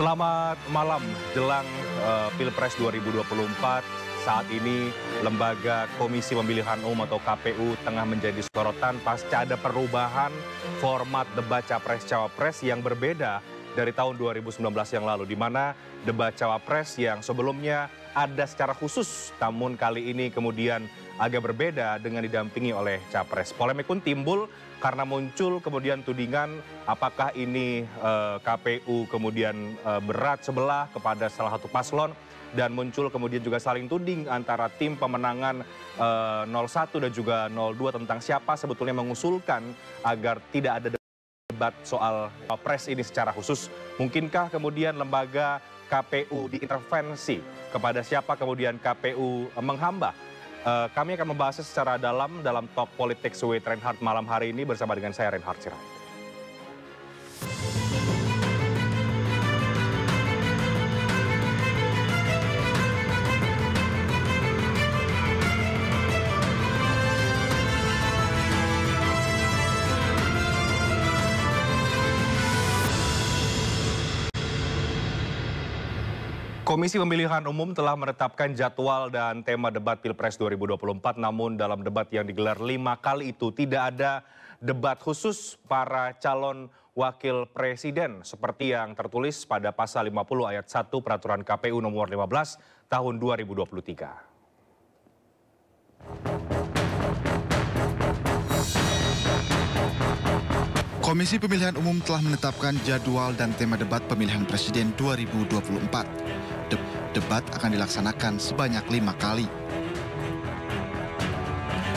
Selamat malam jelang Pilpres 2024. Saat ini Lembaga Komisi Pemilihan Umum atau KPU tengah menjadi sorotan pasca ada perubahan format debat Capres-Cawapres yang berbeda dari tahun 2019 yang lalu, di mana debat Cawapres yang sebelumnya ada secara khusus, namun kali ini kemudian agak berbeda dengan didampingi oleh Capres. Polemik pun timbul karena muncul kemudian tudingan apakah ini KPU kemudian berat sebelah kepada salah satu paslon, dan muncul kemudian juga saling tuding antara tim pemenangan 01 dan juga 02 tentang siapa sebetulnya mengusulkan agar tidak ada debat soal Capres ini secara khusus. Mungkinkah kemudian lembaga KPU diintervensi? Kepada siapa kemudian KPU menghamba? Kami akan membahasnya secara dalam Talk Politik with Reinhard malam hari ini bersama dengan saya Reinhard Sirait. Komisi Pemilihan Umum telah menetapkan jadwal dan tema debat Pilpres 2024, namun dalam debat yang digelar 5 kali itu tidak ada debat khusus para calon wakil presiden seperti yang tertulis pada pasal 50 ayat 1 Peraturan KPU nomor 15 tahun 2023. Komisi Pemilihan Umum telah menetapkan jadwal dan tema debat pemilihan presiden 2024. Debat akan dilaksanakan sebanyak 5 kali.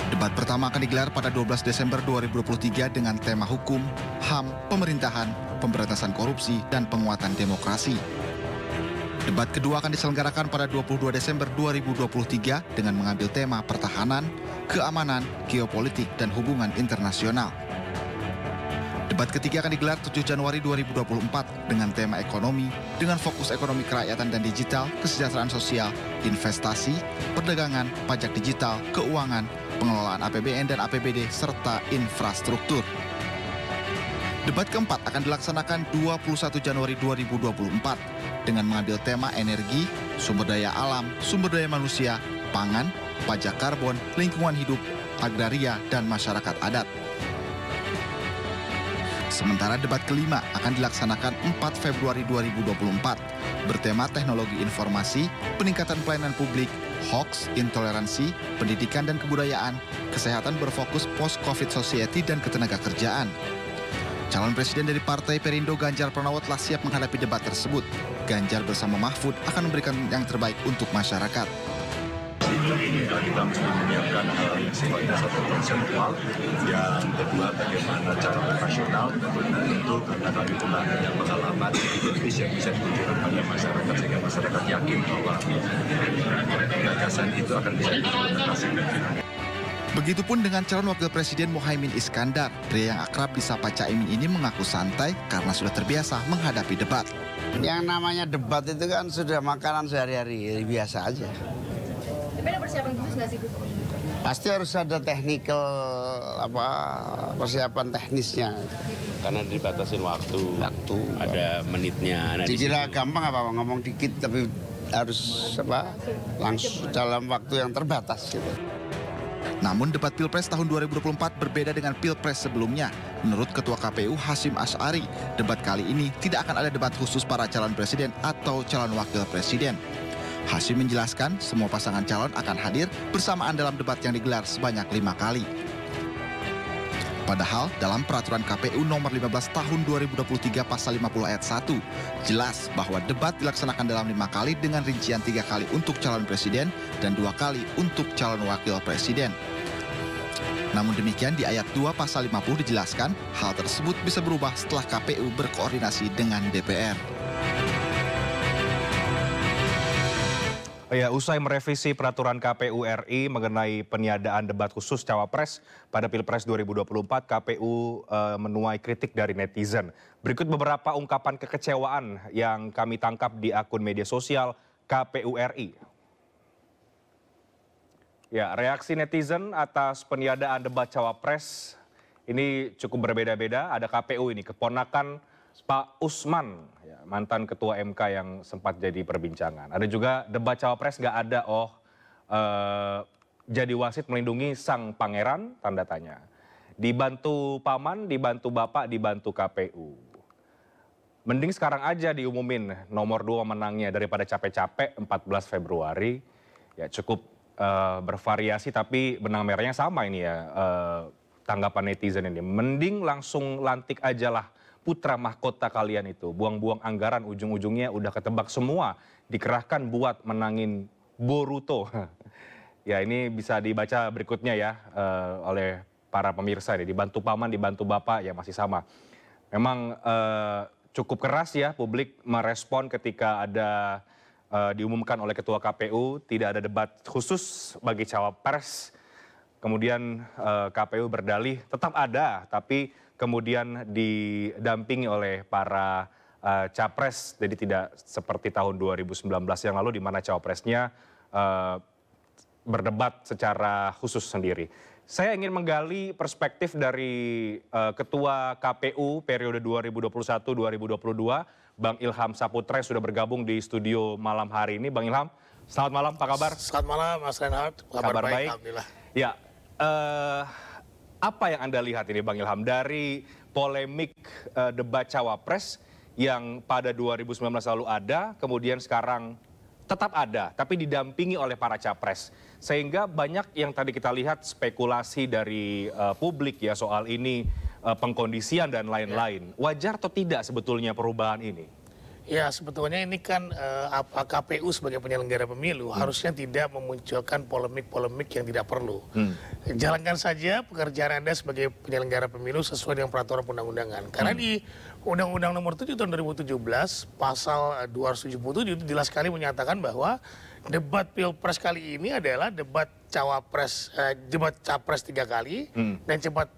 Debat pertama akan digelar pada 12 Desember 2023 dengan tema hukum, HAM, pemerintahan, pemberantasan korupsi, dan penguatan demokrasi. Debat kedua akan diselenggarakan pada 22 Desember 2023 dengan mengambil tema pertahanan, keamanan, geopolitik, dan hubungan internasional. Debat ketiga akan digelar 7 Januari 2024 dengan tema ekonomi, dengan fokus ekonomi kerakyatan dan digital, kesejahteraan sosial, investasi, perdagangan, pajak digital, keuangan, pengelolaan APBN dan APBD, serta infrastruktur. Debat keempat akan dilaksanakan 21 Januari 2024 dengan mengambil tema energi, sumber daya alam, sumber daya manusia, pangan, pajak karbon, lingkungan hidup, agraria, dan masyarakat adat. Sementara debat kelima akan dilaksanakan 4 Februari 2024 bertema teknologi informasi, peningkatan pelayanan publik, hoax, intoleransi, pendidikan dan kebudayaan, kesehatan berfokus post-COVID society dan ketenagakerjaan. Calon presiden dari Partai Perindo Ganjar Pranowo telah siap menghadapi debat tersebut. Ganjar bersama Mahfud akan memberikan yang terbaik untuk masyarakat. Ini kita mesti menyiapkan hal yang sifatnya satu konseptual. Yang kedua, bagaimana cara operasional. Tentu karena kami pernah punya pengalaman politis yang bisa ditunjukkan pada masyarakat sehingga masyarakat yakin bahwa gagasan itu akan bisa diimplementasikan. Begitupun dengan calon wakil presiden Muhaimin Iskandar. Pria yang akrab disapa Caimin ini mengaku santai karena sudah terbiasa menghadapi debat. Yang namanya debat itu kan sudah makanan sehari-hari, biasa aja. Tapi ada persiapan khusus nggak sih, Gus? Pasti harus ada technical persiapan teknisnya. Karena dibatasin waktu. Ada menitnya. Dikira gampang apa ngomong dikit tapi harus langsung dalam waktu yang terbatas gitu. Namun debat Pilpres tahun 2024 berbeda dengan Pilpres sebelumnya. Menurut Ketua KPU Hasyim Asy'ari, debat kali ini tidak akan ada debat khusus para calon presiden atau calon wakil presiden. Hasyim menjelaskan semua pasangan calon akan hadir bersamaan dalam debat yang digelar sebanyak 5 kali. Padahal dalam peraturan KPU nomor 15 tahun 2023 pasal 50 ayat 1 jelas bahwa debat dilaksanakan dalam 5 kali dengan rincian 3 kali untuk calon presiden dan 2 kali untuk calon wakil presiden. Namun demikian di ayat 2 pasal 50 dijelaskan hal tersebut bisa berubah setelah KPU berkoordinasi dengan DPR. Ya, usai merevisi peraturan KPU RI mengenai peniadaan debat khusus Cawapres pada Pilpres 2024, KPU menuai kritik dari netizen. Berikut beberapa ungkapan kekecewaan yang kami tangkap di akun media sosial KPU RI. Ya, reaksi netizen atas peniadaan debat Cawapres ini cukup berbeda-beda. Ada KPU ini, keponakan Pak Usman, ya, mantan Ketua MK yang sempat jadi perbincangan. Ada juga debat cawapres nggak ada, jadi wasit melindungi sang pangeran, tanda tanya. Dibantu paman, dibantu bapak, dibantu KPU. Mending sekarang aja diumumin nomor 2 menangnya daripada capek-capek 14 Februari. Ya cukup bervariasi tapi benang merahnya sama ini ya, tanggapan netizen ini. Mending langsung lantik aja lah putra mahkota kalian itu. Buang-buang anggaran, ujung-ujungnya udah ketebak semua. Dikerahkan buat menangin Boruto. Ya ini bisa dibaca berikutnya ya oleh para pemirsa ini. Dibantu paman, dibantu bapak, ya masih sama. Memang cukup keras ya publik merespon ketika ada diumumkan oleh Ketua KPU. Tidak ada debat khusus bagi cawapres. Kemudian KPU berdalih tetap ada, tapi kemudian didampingi oleh para capres, jadi tidak seperti tahun 2019 yang lalu di mana cawapresnya berdebat secara khusus sendiri. Saya ingin menggali perspektif dari Ketua KPU periode 2021-2022, Bang Ilham Saputra sudah bergabung di studio malam hari ini. Bang Ilham, selamat malam, apa kabar? Selamat malam, Mas Reinhardt. Kabar baik, alhamdulillah. Ya. Apa yang Anda lihat ini Bang Ilham dari polemik debat cawapres yang pada 2019 lalu ada, kemudian sekarang tetap ada, tapi didampingi oleh para capres. Sehingga banyak yang tadi kita lihat spekulasi dari publik ya soal ini, pengkondisian dan lain-lain. Wajar atau tidak sebetulnya perubahan ini? Ya sebetulnya ini kan KPU sebagai penyelenggara pemilu harusnya tidak memunculkan polemik-polemik yang tidak perlu. Jalankan saja pekerjaan Anda sebagai penyelenggara pemilu sesuai dengan peraturan undang-undangan. Karena di Undang-Undang Nomor 7 Tahun 2017 Pasal 277 itu jelas sekali menyatakan bahwa debat pilpres kali ini adalah debat debat capres 3 kali dan debat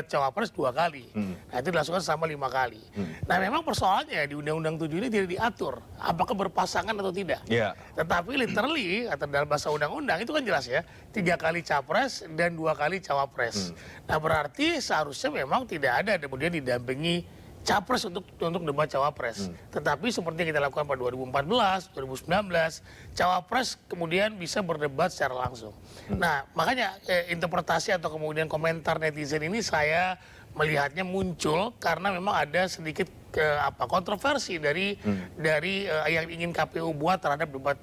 cawapres 2 kali. Nah itu dilakukan selama 5 kali. Nah memang persoalannya di Undang-Undang 7 ini tidak diatur apakah berpasangan atau tidak. Tetapi literally atau dalam bahasa undang-undang itu kan jelas ya, 3 kali capres dan 2 kali cawapres. Nah berarti seharusnya memang tidak ada kemudian didampingi capres untuk debat cawapres. Tetapi seperti yang kita lakukan pada 2014, 2019, cawapres kemudian bisa berdebat secara langsung. Nah makanya interpretasi atau kemudian komentar netizen ini saya melihatnya muncul karena memang ada sedikit kontroversi dari yang ingin KPU buat terhadap debat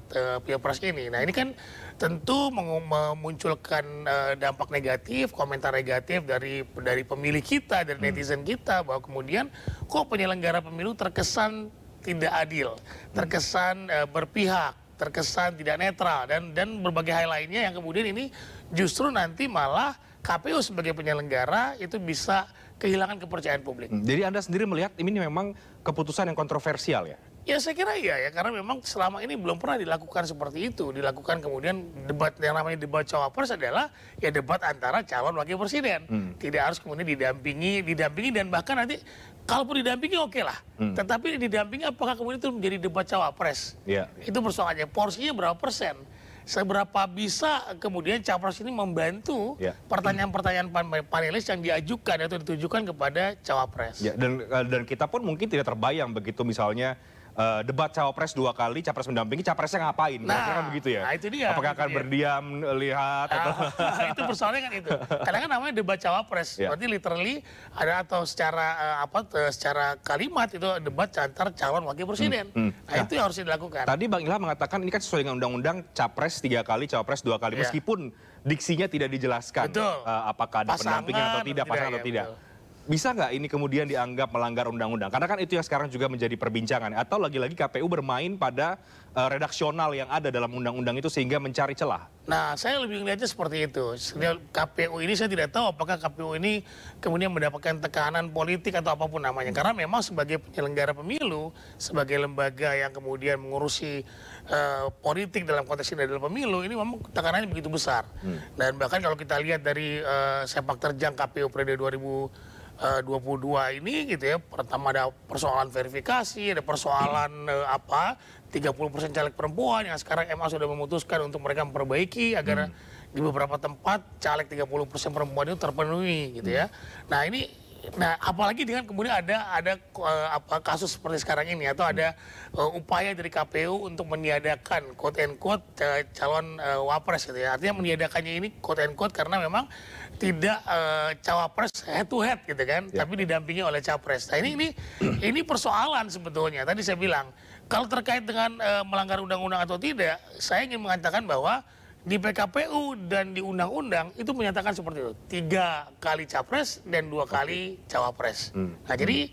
pilpres ini. Nah ini kan tentu memunculkan dampak negatif, komentar negatif dari pemilih kita, dari netizen kita, bahwa kemudian kok penyelenggara pemilu terkesan tidak adil, terkesan berpihak, terkesan tidak netral, dan berbagai hal lainnya yang kemudian ini justru nanti malah KPU sebagai penyelenggara itu bisa kehilangan kepercayaan publik. Jadi Anda sendiri melihat ini memang keputusan yang kontroversial ya? Ya saya kira iya ya, karena memang selama ini belum pernah dilakukan seperti itu. Dilakukan kemudian debat yang namanya debat cawapres adalah ya debat antara calon wakil presiden. Tidak harus kemudian didampingi dan bahkan nanti kalaupun didampingi oke lah. Tetapi didampingi apakah kemudian itu menjadi debat cawapres? Itu persoalannya, porsinya berapa persen? Seberapa bisa kemudian capres ini membantu pertanyaan-pertanyaan panelis yang diajukan atau ditujukan kepada cawapres. Ya, dan kita pun mungkin tidak terbayang begitu misalnya debat cawapres 2 kali, capres mendampingi, capresnya ngapain? Kira-kira begitu ya? Nah itu dia. Apakah akan berdiam, lihat? Atau... itu persoalannya kan itu. Karena kan namanya debat cawapres. Berarti literally ada atau secara kalimat itu debat antar calon wakil presiden. Nah itu yang harus dilakukan. Tadi Bang Ilham mengatakan ini kan sesuai dengan undang-undang capres 3 kali, cawapres 2 kali. Meskipun diksinya tidak dijelaskan apakah ada pendampingan atau tidak, pasangan atau tidak. Bisa nggak ini kemudian dianggap melanggar undang-undang? Karena kan itu yang sekarang juga menjadi perbincangan. Atau lagi-lagi KPU bermain pada redaksional yang ada dalam undang-undang itu sehingga mencari celah? Nah, saya lebih melihatnya seperti itu. KPU ini saya tidak tahu apakah KPU ini kemudian mendapatkan tekanan politik atau apapun namanya. Karena memang sebagai penyelenggara pemilu, sebagai lembaga yang kemudian mengurusi politik dalam konteks ini adalah pemilu, ini memang tekanannya begitu besar. Dan bahkan kalau kita lihat dari sepak terjang KPU periode 2022 ini gitu ya, pertama ada persoalan verifikasi, ada persoalan 30% caleg perempuan yang sekarang MA sudah memutuskan untuk mereka memperbaiki agar di beberapa tempat caleg 30% perempuan itu terpenuhi gitu ya. Nah ini Nah, apalagi dengan kemudian ada kasus seperti sekarang ini atau ada upaya dari KPU untuk meniadakan quote and quote calon wapres gitu ya. Artinya meniadakannya ini quote and quote karena memang tidak cawapres head to head gitu kan, tapi didampingi oleh capres. Nah, ini persoalan sebetulnya. Tadi saya bilang kalau terkait dengan melanggar undang-undang atau tidak, saya ingin mengatakan bahwa di PKPU dan di undang-undang itu menyatakan seperti itu, 3 kali capres dan 2 kali cawapres. Nah, jadi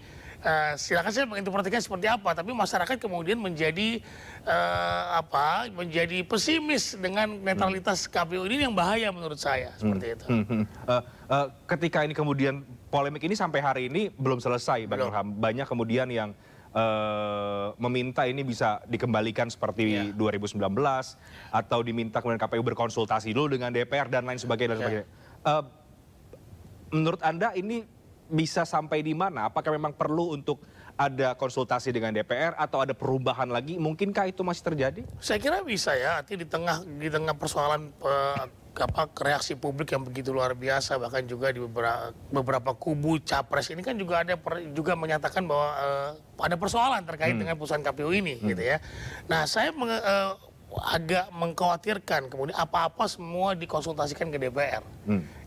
silakan saya menginterpretasikan seperti apa, tapi masyarakat kemudian menjadi menjadi pesimis dengan netralitas KPU ini yang bahaya menurut saya seperti itu. Ketika ini kemudian polemik ini sampai hari ini belum selesai, Bang Ilham. Banyak kemudian yang meminta ini bisa dikembalikan seperti 2019 atau diminta kemudian KPU berkonsultasi dulu dengan DPR dan lain sebagainya. Menurut Anda ini bisa sampai di mana? Apakah memang perlu untuk ada konsultasi dengan DPR atau ada perubahan lagi? Mungkinkah itu masih terjadi? Saya kira bisa ya. Artinya di tengah persoalan reaksi publik yang begitu luar biasa, bahkan juga di beberapa kubu capres ini kan juga ada juga menyatakan bahwa ada persoalan terkait dengan putusan KPU ini gitu ya. Nah, saya agak mengkhawatirkan kemudian apa-apa semua dikonsultasikan ke DPR.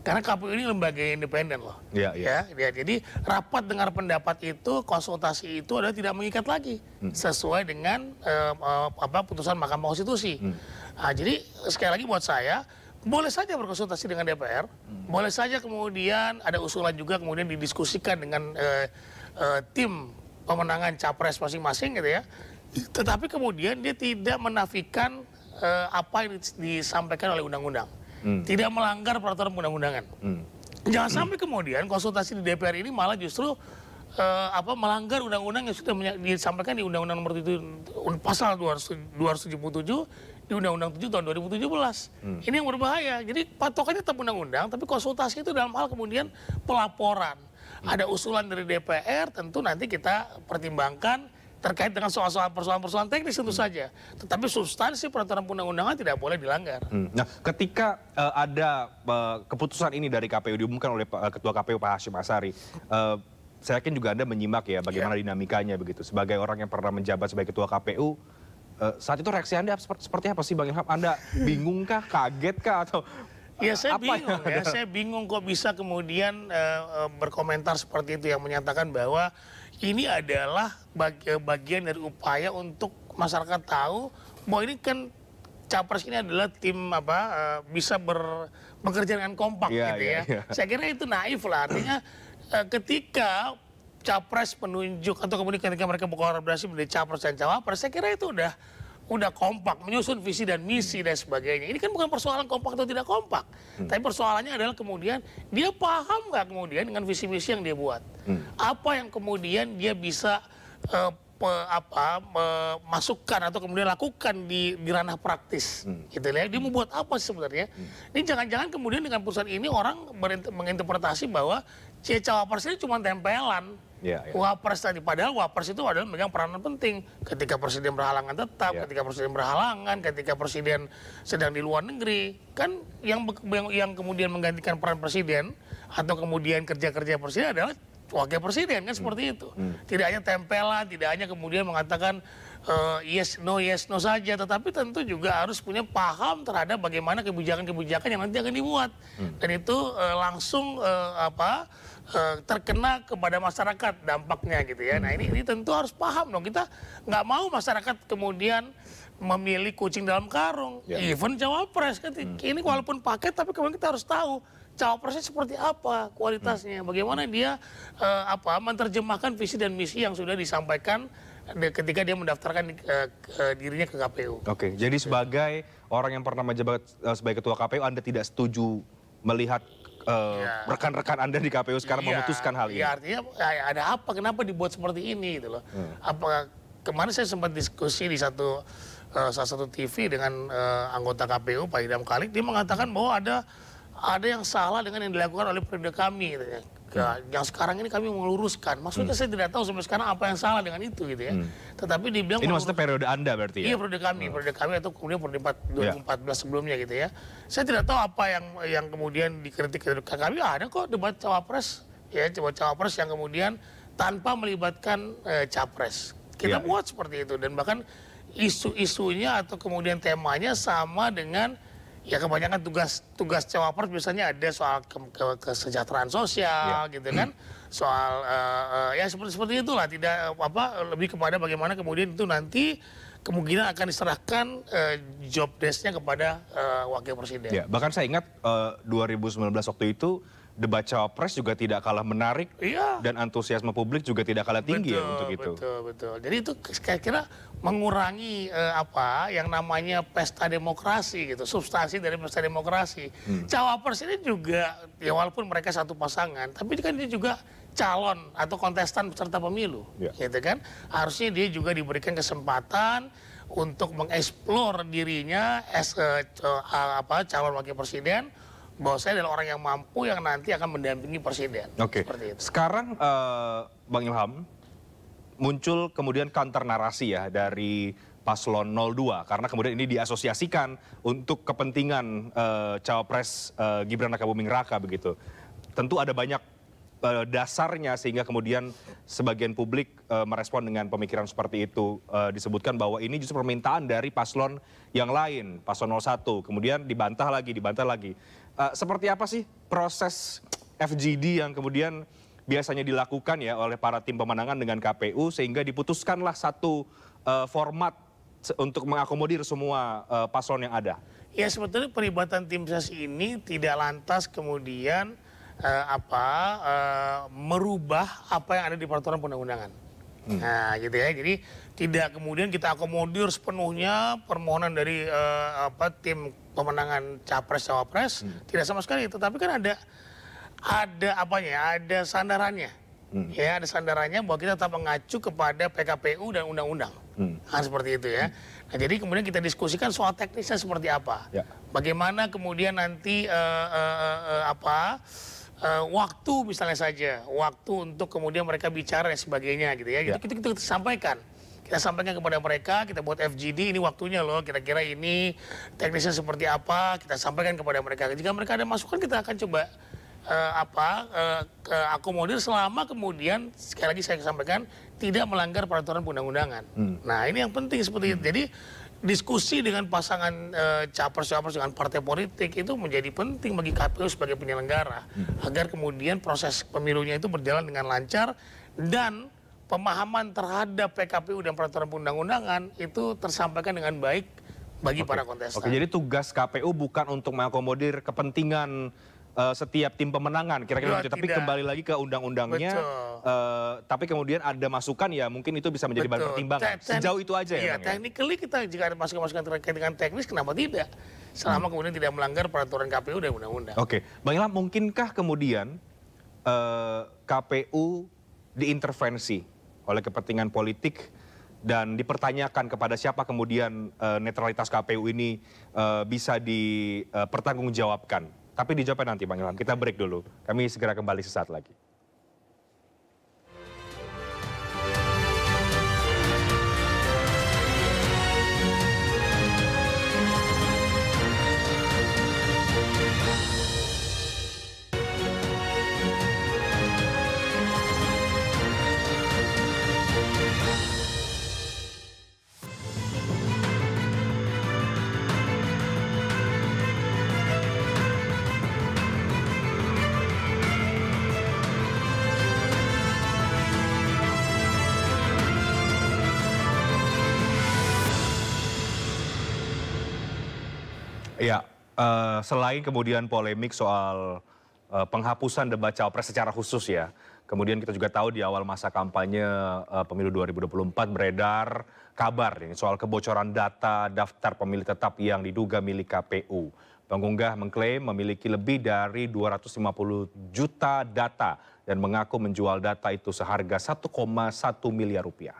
Karena KPU ini lembaga independen loh. Jadi rapat dengar pendapat itu, konsultasi itu adalah tidak mengikat lagi sesuai dengan putusan Mahkamah Konstitusi. Nah, jadi sekali lagi buat saya boleh saja berkonsultasi dengan DPR, boleh saja kemudian ada usulan juga kemudian didiskusikan dengan tim pemenangan capres masing-masing gitu ya. Tetapi kemudian dia tidak menafikan apa yang disampaikan oleh undang-undang, tidak melanggar peraturan undang-undangan. Jangan sampai kemudian konsultasi di DPR ini malah justru melanggar undang-undang yang sudah disampaikan di Undang-Undang Nomor 7 Pasal 277 di Undang-Undang 7 tahun 2017. Ini yang berbahaya. Jadi patokannya tetap undang-undang, tapi konsultasi itu dalam hal kemudian pelaporan. Ada usulan dari DPR, tentu nanti kita pertimbangkan terkait dengan soal-soal persoalan-persoalan teknis tentu saja. Tetapi substansi peraturan undang-undangan tidak boleh dilanggar. Nah, ketika ada keputusan ini dari KPU diumumkan oleh Ketua KPU Pak Hashim Asyari, saya yakin juga Anda menyimak ya bagaimana dinamikanya begitu. Sebagai orang yang pernah menjabat sebagai Ketua KPU, saat itu reaksi Anda seperti apa sih Bang Ilham? Anda bingungkah, kagetkah atau ya saya bingung ya, saya bingung kok bisa kemudian berkomentar seperti itu yang menyatakan bahwa ini adalah bagian dari upaya untuk masyarakat tahu bahwa ini kan capres ini adalah tim bisa bekerja dengan kompak gitu ya. Saya kira itu naif lah, artinya ketika capres penunjuk atau kemudian ketika mereka berkolaborasi menjadi capres dan cawapres, saya kira itu udah kompak, menyusun visi dan misi dan sebagainya. Ini kan bukan persoalan kompak atau tidak kompak, tapi persoalannya adalah kemudian dia paham nggak kemudian dengan visi misi yang dia buat, apa yang kemudian dia bisa masukkan atau kemudian lakukan di ranah praktis, gitu ya. Dia mau buat apa sih sebenarnya? Ini jangan-jangan kemudian dengan putusan ini orang menginterpretasi bahwa cawapres ini cuma tempelan. Wapres tadi, padahal wapres itu adalah memegang peranan penting ketika presiden berhalangan tetap, ketika presiden berhalangan, ketika presiden sedang di luar negeri, kan yang kemudian menggantikan peran presiden atau kemudian kerja-kerja presiden adalah wakil presiden, kan seperti itu. Tidak hanya tempelan, tidak hanya kemudian mengatakan yes no saja, tetapi tentu juga harus punya paham terhadap bagaimana kebijakan-kebijakan yang nanti akan dibuat, dan itu langsung terkena kepada masyarakat dampaknya gitu ya. Nah ini tentu harus paham dong, kita nggak mau masyarakat kemudian memilih kucing dalam karung, even cawapres kan. Ini walaupun paket tapi kemudian kita harus tahu cawapresnya seperti apa kualitasnya, bagaimana dia menerjemahkan visi dan misi yang sudah disampaikan ketika dia mendaftarkan dirinya ke KPU. Oke, jadi sebagai orang yang pernah menjabat sebagai Ketua KPU, Anda tidak setuju melihat rekan-rekan Anda di KPU sekarang memutuskan hal ini? Iya, artinya ada apa, kenapa dibuat seperti ini gitu loh. Kemarin saya sempat diskusi di salah satu TV dengan anggota KPU Pak Idam Khalid, dia mengatakan bahwa ada yang salah dengan yang dilakukan oleh periode kami gitu ya. Yang sekarang ini kami meluruskan. Maksudnya saya tidak tahu sampai sekarang apa yang salah dengan itu gitu ya. Tetapi dibilang ini maksudnya periode Anda berarti ya? Iya, periode kami atau kemudian periode 2014 sebelumnya gitu ya. Saya tidak tahu apa yang kemudian dikritik dari kami. Ada kok debat cawapres ya cawapres yang kemudian tanpa melibatkan capres. Kita buat seperti itu, dan bahkan isu-isunya atau kemudian temanya sama dengan ya kebanyakan tugas cawapres biasanya ada soal kesejahteraan sosial gitu kan, soal ya seperti itulah, tidak lebih kepada bagaimana kemudian itu nanti kemungkinan akan diserahkan job desk-nya kepada wakil presiden. Ya, bahkan saya ingat 2019 waktu itu debat cawapres juga tidak kalah menarik, dan antusiasme publik juga tidak kalah tinggi untuk itu. Betul. Jadi itu kira-kira mengurangi yang namanya pesta demokrasi gitu, substansi dari pesta demokrasi. Cawapres ini juga ya walaupun mereka satu pasangan, tapi kan dia juga calon atau kontestan peserta pemilu, gitu kan. Harusnya dia juga diberikan kesempatan untuk mengeksplor dirinya as calon wakil presiden, bahwa saya adalah orang yang mampu yang nanti akan mendampingi presiden. Oke. Sekarang Bang Ilham, muncul kemudian counter narasi ya dari paslon 02 karena kemudian ini diasosiasikan untuk kepentingan cawapres Gibran Rakabuming Raka begitu. Tentu ada banyak dasarnya sehingga kemudian sebagian publik merespon dengan pemikiran seperti itu. Disebutkan bahwa ini justru permintaan dari paslon yang lain, paslon 01, kemudian dibantah lagi. Seperti apa sih proses FGD yang kemudian biasanya dilakukan ya oleh para tim pemenangan dengan KPU sehingga diputuskanlah satu format untuk mengakomodir semua paslon yang ada? Ya sebetulnya peribatan tim ses ini tidak lantas kemudian merubah apa yang ada di peraturan perundang-undangan. Nah gitu ya, jadi tidak kemudian kita akomodir sepenuhnya permohonan dari tim pemenangan capres-cawapres, tidak sama sekali. Tetapi kan ada sandarannya. Ya, ada sandarannya bahwa kita tetap mengacu kepada PKPU dan undang-undang. Seperti itu ya. Nah, jadi kemudian kita diskusikan soal teknisnya seperti apa. Bagaimana kemudian nanti waktu misalnya saja, waktu untuk kemudian mereka bicara dan sebagainya gitu ya. Gitu kita sampaikan. Kita sampaikan kepada mereka, kita buat FGD, ini waktunya loh, kira-kira ini teknisnya seperti apa, kita sampaikan kepada mereka. Jika mereka ada masukan, kita akan coba akomodir selama kemudian, sekali lagi saya sampaikan, tidak melanggar peraturan perundang-undangan. Nah ini yang penting seperti itu. Jadi diskusi dengan pasangan capres-capres dengan partai politik itu menjadi penting bagi KPU sebagai penyelenggara. Agar kemudian proses pemilunya itu berjalan dengan lancar dan pemahaman terhadap PKPU dan peraturan perundang-undangan itu tersampaikan dengan baik bagi para kontestan. Oke, jadi tugas KPU bukan untuk mengakomodir kepentingan setiap tim pemenangan, kira-kira begitu. Tapi kembali lagi ke undang-undangnya, tapi kemudian ada masukan ya mungkin itu bisa menjadi bahan pertimbangan. Sejauh itu aja ya? Iya, technically kita jika ada masukan-masukan terkait dengan teknis, kenapa tidak? Selama kemudian tidak melanggar peraturan KPU dan undang-undang. Oke, Bang Ilham, mungkinkah kemudian KPU diintervensi oleh kepentingan politik dan dipertanyakan kepada siapa kemudian netralitas KPU ini bisa dipertanggungjawabkan? Tapi dijawabkan nanti Bang Ilham, kita break dulu. Kami segera kembali sesaat lagi. Ya, selain kemudian polemik soal penghapusan debat cawapres secara khusus ya, kemudian kita juga tahu di awal masa kampanye pemilu 2024 beredar kabar ini soal kebocoran data daftar pemilih tetap yang diduga milik KPU. Pengunggah mengklaim memiliki lebih dari 250 juta data dan mengaku menjual data itu seharga 1,1 miliar rupiah.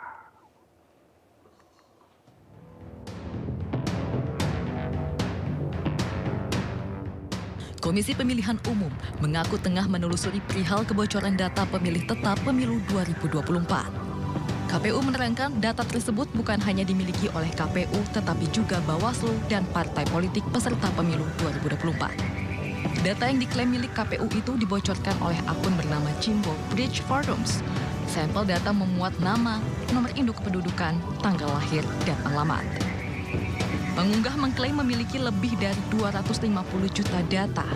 Komisi Pemilihan Umum mengaku tengah menelusuri perihal kebocoran data pemilih tetap pemilu 2024. KPU menerangkan data tersebut bukan hanya dimiliki oleh KPU tetapi juga Bawaslu dan partai politik peserta pemilu 2024. Data yang diklaim milik KPU itu dibocorkan oleh akun bernama Jimbo Bridge Forums. Sampel data memuat nama, nomor induk kependudukan, tanggal lahir, dan alamat. Pengunggah mengklaim memiliki lebih dari 250 juta data.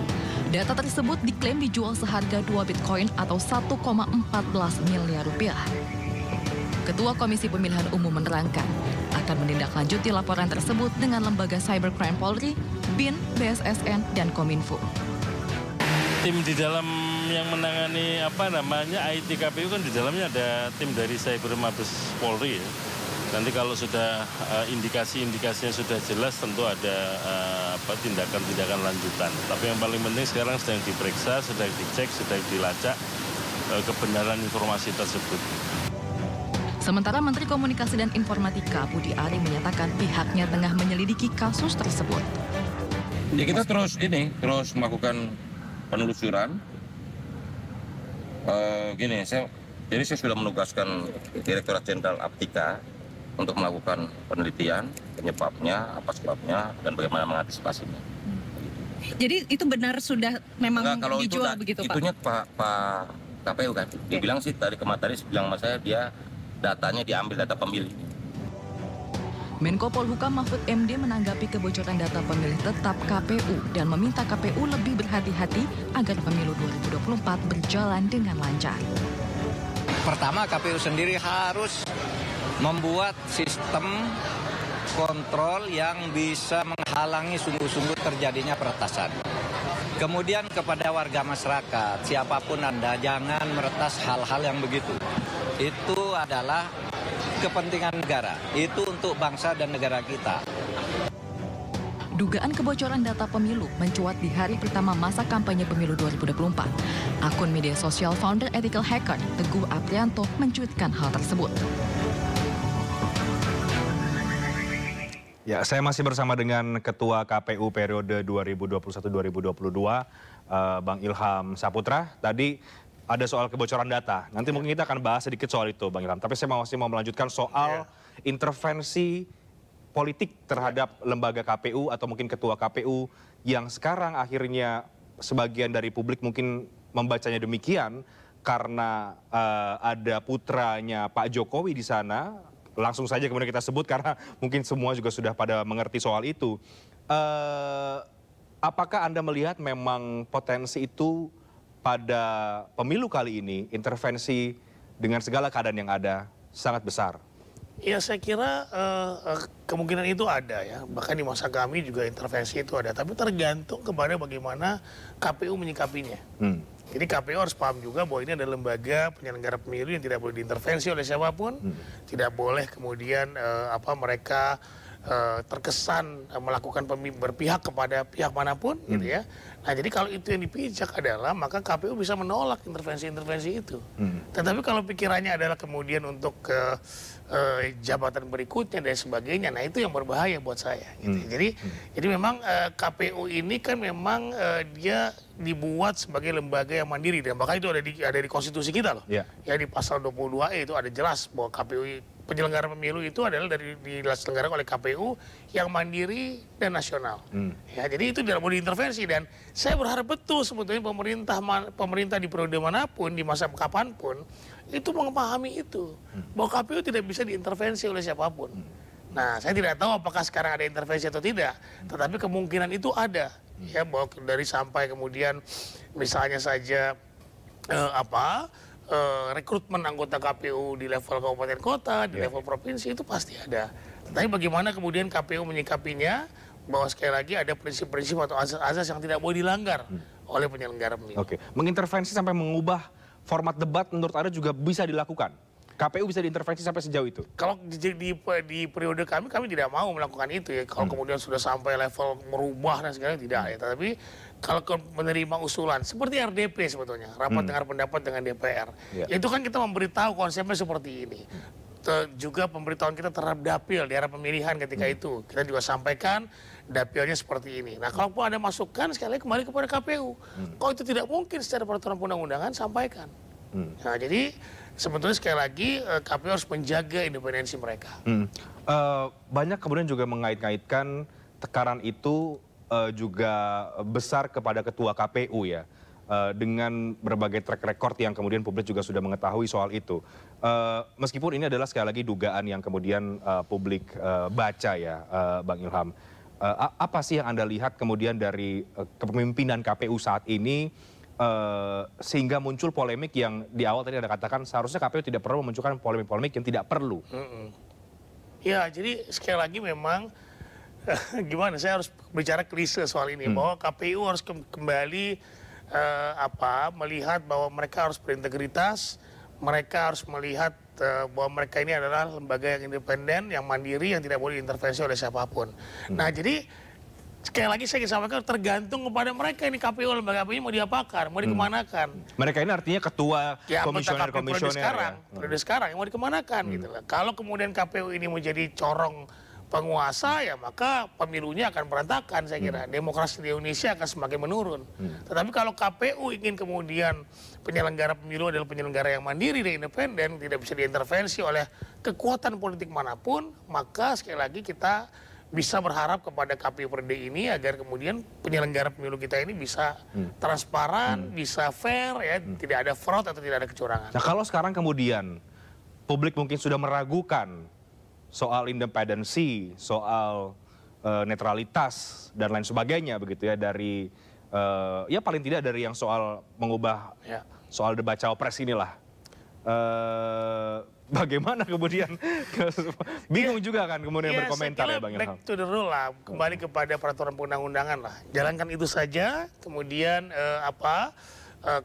Data tersebut diklaim dijual seharga 2 Bitcoin atau 1,14 miliar rupiah. Ketua Komisi Pemilihan Umum menerangkan akan menindaklanjuti laporan tersebut dengan lembaga Cybercrime Polri, BIN, BSSN, dan Kominfo. Tim di dalam yang menangani IT KPU kan di dalamnya ada tim dari Cyber Mabes Polri ya. Nanti kalau sudah indikasi-indikasinya sudah jelas tentu ada tindakan-tindakan lanjutan. Tapi yang paling penting sekarang sedang diperiksa, sedang dicek, sedang dilacak kebenaran informasi tersebut. Sementara Menteri Komunikasi dan Informatika Budi Ari menyatakan pihaknya tengah menyelidiki kasus tersebut. Ya kita terus melakukan penelusuran. Jadi saya sudah menugaskan Direktorat Jenderal Aptika untuk melakukan penelitian penyebabnya, apa sebabnya, dan bagaimana mengantisipasinya. Jadi itu benar sudah memang kalau dijual itu, begitu Pak? Itunya Pak KPU kan. Dia bilang sih tadi bilang sama saya dia datanya diambil data pemilih. Menko Polhukam Mahfud MD menanggapi kebocoran data pemilih tetap KPU dan meminta KPU lebih berhati-hati agar pemilu 2024 berjalan dengan lancar. Pertama, KPU sendiri harus membuat sistem kontrol yang bisa menghalangi sungguh-sungguh terjadinya peretasan. Kemudian kepada warga masyarakat, siapapun Anda, jangan meretas hal-hal yang begitu. Itu adalah kepentingan negara, itu untuk bangsa dan negara kita. Dugaan kebocoran data pemilu mencuat di hari pertama masa kampanye pemilu 2024. Akun media sosial founder Ethical Hacker, Teguh Aprianto, mencuitkan hal tersebut. Ya, saya masih bersama dengan Ketua KPU periode 2021-2022, Bang Ilham Saputra. Tadi ada soal kebocoran data. Nanti mungkin kita akan bahas sedikit soal itu, Bang Ilham. Tapi saya masih mau melanjutkan soal intervensi politik terhadap lembaga KPU atau mungkin ketua KPU yang sekarang akhirnya sebagian dari publik mungkin membacanya demikian karena ada putranya Pak Jokowi di sana. Langsung saja kemudian kita sebut karena mungkin semua juga sudah pada mengerti soal itu. Apakah Anda melihat memang potensi itu pada pemilu kali ini, intervensi dengan segala keadaan yang ada sangat besar? Ya saya kira kemungkinan itu ada ya. Bahkan di masa kami juga intervensi itu ada. Tapi tergantung kepada bagaimana KPU menyikapinya. Jadi KPU harus paham juga bahwa ini adalah lembaga penyelenggara pemilu yang tidak boleh diintervensi oleh siapapun. Tidak boleh kemudian mereka terkesan melakukan berpihak kepada pihak manapun gitu ya. Nah jadi kalau itu yang dipijak adalah maka KPU bisa menolak intervensi-intervensi itu. Tetapi kalau pikirannya adalah kemudian untuk jabatan berikutnya dan sebagainya, nah itu yang berbahaya buat saya. Gitu. Jadi memang KPU ini kan memang dia dibuat sebagai lembaga yang mandiri dan bahkan itu ada di konstitusi kita loh. Ya di pasal 22E itu ada jelas bahwa KPU penyelenggara pemilu itu adalah diselenggarakan oleh KPU yang mandiri dan nasional. Ya, jadi itu tidak boleh diintervensi dan saya berharap betul sebetulnya pemerintah di periode manapun, di masa kapanpun itu memahami itu bahwa KPU tidak bisa diintervensi oleh siapapun. Nah, saya tidak tahu apakah sekarang ada intervensi atau tidak, tetapi kemungkinan itu ada. Ya, bahwa dari sampai kemudian misalnya saja rekrutmen anggota KPU di level kabupaten kota, di level provinsi itu pasti ada. Tapi bagaimana kemudian KPU menyikapinya bahwa sekali lagi ada prinsip-prinsip atau azas-azas yang tidak boleh dilanggar oleh penyelenggara pemilu. Oke, mengintervensi sampai mengubah format debat menurut Anda juga bisa dilakukan? KPU bisa diintervensi sampai sejauh itu? Kalau di periode kami tidak mau melakukan itu ya. Kalau kemudian sudah sampai level merubah dan segala tidak ya. Tapi kalau menerima usulan seperti RDP sebetulnya, rapat dengar pendapat dengan DPR. Itu kan kita memberitahu konsepnya seperti ini. Juga pemberitahuan kita terhadap dapil di era pemilihan ketika itu. Kita juga sampaikan dapilnya seperti ini. Nah kalaupun ada masukan sekali kembali kepada KPU. Kalau itu tidak mungkin secara peraturan undang-undangan sampaikan. Nah jadi sebetulnya sekali lagi KPU harus menjaga independensi mereka. Banyak kemudian juga mengait-ngaitkan tekanan itu juga besar kepada ketua KPU ya. Dengan berbagai track record yang kemudian publik juga sudah mengetahui soal itu. Meskipun ini adalah sekali lagi dugaan yang kemudian publik baca ya, Bang Ilham. Apa sih yang Anda lihat kemudian dari kepemimpinan KPU saat ini sehingga muncul polemik yang di awal tadi Anda katakan seharusnya KPU tidak perlu memunculkan polemik-polemik yang tidak perlu. Ya, jadi sekali lagi memang gimana, saya harus bicara klise soal ini, bahwa KPU harus kembali melihat bahwa mereka harus berintegritas, mereka harus melihat bahwa mereka ini adalah lembaga yang independen, yang mandiri, yang tidak boleh diintervensi oleh siapapun. Nah, jadi sekali lagi saya ingin sampaikan, tergantung kepada mereka ini KPU, lembaga KPU mau diapakan, mau dikemanakan. Mereka ini artinya ketua komisioner-komisioner periode sekarang yang mau dikemanakan gitu lah. Kalau kemudian KPU ini menjadi corong penguasa, ya maka pemilunya akan berantakan, saya kira. Demokrasi di Indonesia akan semakin menurun. Tetapi kalau KPU ingin kemudian penyelenggara pemilu adalah penyelenggara yang mandiri dan independen, tidak bisa diintervensi oleh kekuatan politik manapun, maka sekali lagi kita bisa berharap kepada KPU periode ini agar kemudian penyelenggara pemilu kita ini bisa transparan, bisa fair, ya, tidak ada fraud atau tidak ada kecurangan. Nah, kalau sekarang kemudian publik mungkin sudah meragukan soal independensi, soal netralitas dan lain sebagainya begitu ya, dari ya paling tidak dari yang soal mengubah soal debat cawapres inilah. Bagaimana kemudian bingung juga kan kemudian berkomentar ya Bang Ilham. Back to the rule lah, kembali kepada peraturan perundang-undangan lah. Jalankan itu saja, kemudian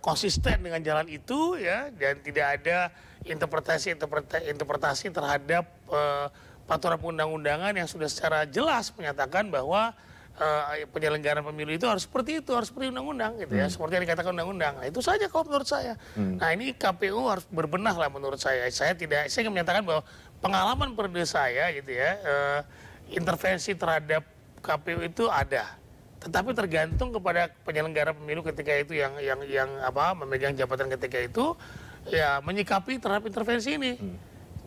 konsisten dengan jalan itu ya, dan tidak ada interpretasi terhadap peraturan perundang-undangan yang sudah secara jelas menyatakan bahwa penyelenggaraan pemilu itu harus seperti itu, harus seperti undang-undang gitu ya, seperti yang dikatakan undang-undang. Nah, itu saja kalau menurut saya. Nah, ini KPU harus berbenah lah menurut saya. Saya ingin menyatakan bahwa pengalaman periode saya gitu ya, intervensi terhadap KPU itu ada. Tetapi tergantung kepada penyelenggara pemilu ketika itu yang memegang jabatan ketika itu, ya menyikapi terhadap intervensi ini.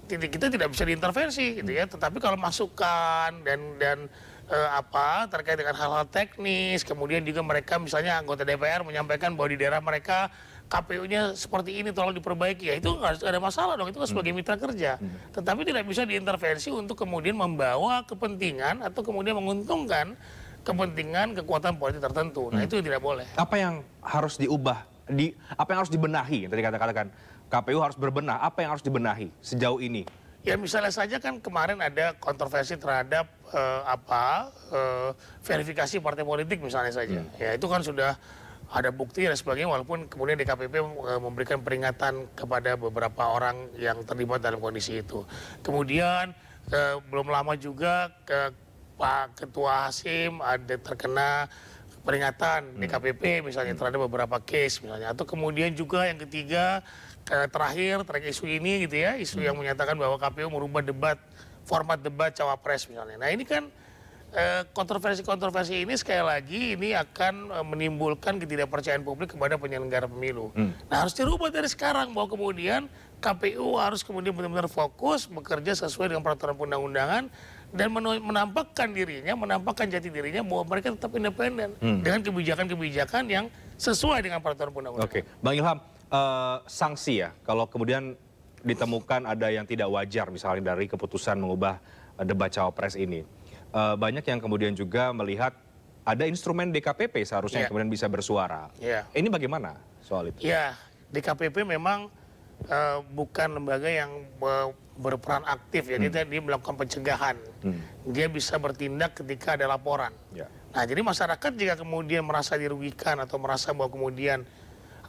Kita tidak bisa diintervensi gitu ya, tetapi kalau masukan dan terkait dengan hal-hal teknis, kemudian juga mereka misalnya anggota DPR menyampaikan bahwa di daerah mereka KPU-nya seperti ini tolong diperbaiki, ya itu nggak ada masalah dong, itu kan sebagai mitra kerja. Tetapi tidak bisa diintervensi untuk kemudian membawa kepentingan atau kemudian menguntungkan kepentingan kekuatan politik tertentu. Nah, itu tidak boleh. Apa yang harus diubah? Apa yang harus dibenahi? Tadi katakan KPU harus berbenah. Apa yang harus dibenahi sejauh ini? Ya misalnya saja kan kemarin ada kontroversi terhadap verifikasi partai politik misalnya saja. Ya itu kan sudah ada bukti dan sebagainya, walaupun kemudian DKPP memberikan peringatan kepada beberapa orang yang terlibat dalam kondisi itu. Kemudian belum lama juga Pak Ketua Hasim ada terkena peringatan DKPP misalnya terhadap beberapa case misalnya. Atau kemudian juga yang ketiga terakhir isu ini gitu ya, isu yang menyatakan bahwa KPU merubah format debat cawapres misalnya. Nah ini kan kontroversi-kontroversi ini sekali lagi ini akan menimbulkan ketidakpercayaan publik kepada penyelenggara pemilu. Nah harus dirubah dari sekarang, bahwa kemudian KPU harus kemudian benar-benar fokus bekerja sesuai dengan peraturan undang-undangan dan menampakkan jati dirinya bahwa mereka tetap independen dengan kebijakan-kebijakan yang sesuai dengan peraturan undang-undangan. Oke, Bang Ilham, sanksi ya, kalau kemudian ditemukan ada yang tidak wajar misalnya dari keputusan mengubah debat cawapres ini. Banyak yang kemudian juga melihat ada instrumen DKPP seharusnya yang kemudian bisa bersuara. Ini bagaimana soal itu? Ya, DKPP memang bukan lembaga yang berperan aktif ya, dia melakukan pencegahan. Dia bisa bertindak ketika ada laporan. Nah, jadi masyarakat jika kemudian merasa dirugikan atau merasa bahwa kemudian